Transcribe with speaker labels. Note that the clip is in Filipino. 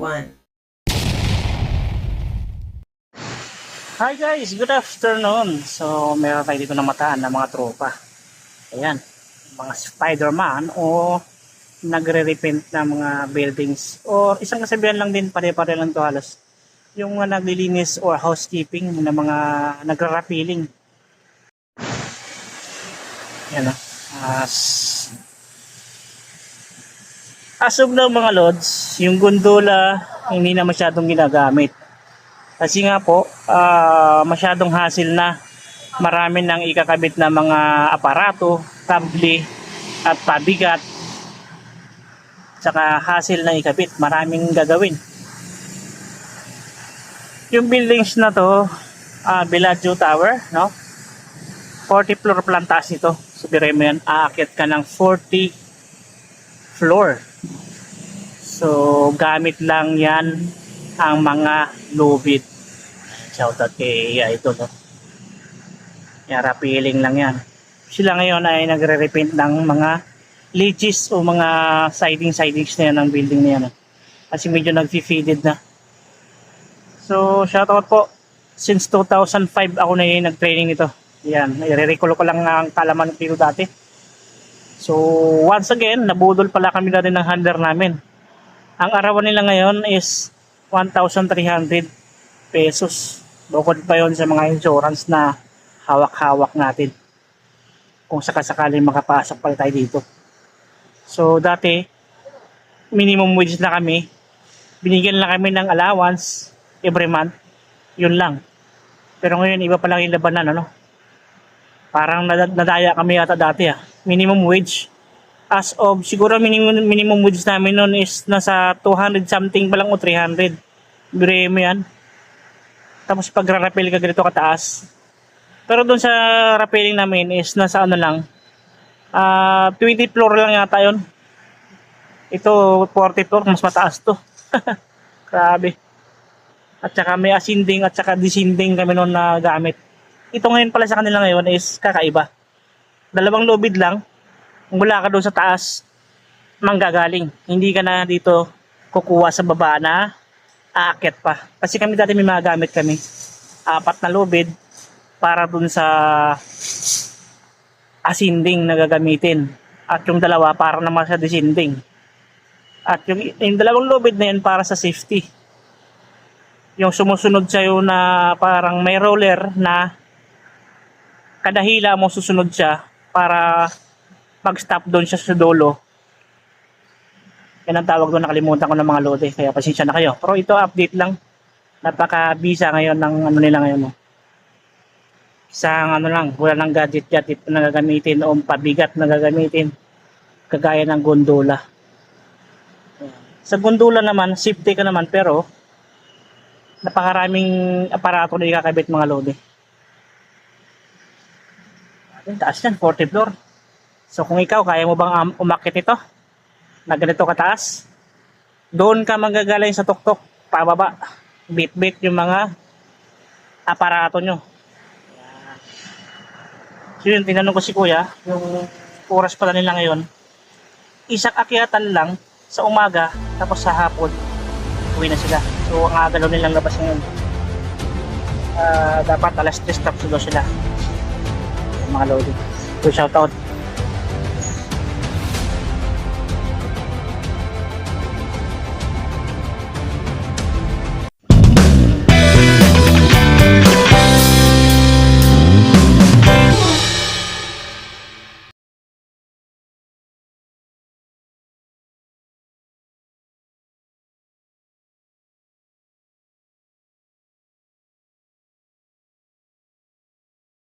Speaker 1: 1.
Speaker 2: Hi guys, good afternoon. So meron tayo dito na mataan ng mga tropa. Ayan, mga Spider-Man o nagre-repaint ng mga buildings. O isang kasabihan lang din, pare-pare lang to halos. Yung mga naglilinis or housekeeping ng mga nagra-rappeling. Ayan o. As of now mga lods, yung gondola hindi na masyadong ginagamit. Kasi nga po, masyadong hassle na. Marami nang ikakabit na mga aparato, kable at pabigat. Tsaka hassle na ikabit, maraming gagawin. Yung buildings na to, Bellagio Tower, no? 40 floor plantas ito. So dire mo yan, aakyat ka ng 40 floor. So gamit lang yan ang mga lubid. Shoutout kay ito, no? Yan, rappeling lang yan. Sila ngayon ay nagre-repaint ng mga ledges o mga sidings na yan ng building na yan. Kasi medyo nag-faded na. So shoutout po. Since 2005 ako na yung nag-training ito. Yan, i-recall ko lang ang kalaman ng tiro dati. So once again, nabudol pala kami na rin ng handler namin. Ang arawan nila ngayon is 1,300 pesos. Bukod pa yon sa mga insurance na hawak-hawak natin. Kung sakasakali makapasok pala tayo dito. So dati, minimum wage na kami. Binigyan lang kami ng allowance every month. Yun lang. Pero ngayon iba pa lang yung labanan, ano? Parang nadaya kami yata dati, minimum wage. As of, siguro minimum wage namin noon is nasa 200 something pa lang o 300. Bire mo yan. Tapos pag rappel ka ganito kataas. Pero doon sa rappelling namin is nasa ano lang, 20 floor lang yata yun. Ito 40 floor, mas mataas to. Grabe. At saka may ascending at saka descending kami noon na gamit. Ito ngayon pala sa kanila ngayon is kakaiba. Dalawang lubid lang. Mula ka doon sa taas, manggagaling. Hindi ka na dito kukuha sa baba na aakyat pa. Kasi kami dati may mga gamit kami. 4 na lubid para doon sa ascending na gagamitin. At yung dalawa para naman sa descending. At yung dalawang lubid na yun para sa safety. Yung sumusunod sa'yo na parang may roller na kada hila mo susunod siya para mag-stop doon siya sa dulo. Yan ang tawag doon, nakalimutan ko ng mga lode. Kaya pasensya na kayo. Pero ito update lang. Napaka-bisa ngayon ng ano nila ngayon. Isang ano lang, wala ng gadget na gagamitin o pabigat na gagamitin. Kagaya ng gondola. Sa gondola naman, safety ka naman pero napakaraming aparato na ikakabit mga lode. Taas yan, 40 floor. So kung ikaw, kaya mo bang umakyat ito? Na ganito kataas? Doon ka manggagaling sa tuktok, pababa. Bit-bit yung mga aparato nyo. So yun, tinanong ko si kuya, yung oras pala nila ngayon, isang akyatan lang sa umaga, tapos sa hapon, uwi na sila. So ang aga daw nilang labas ngayon. Dapat alas 3 tapos daw sila. Mga loading. So shoutout.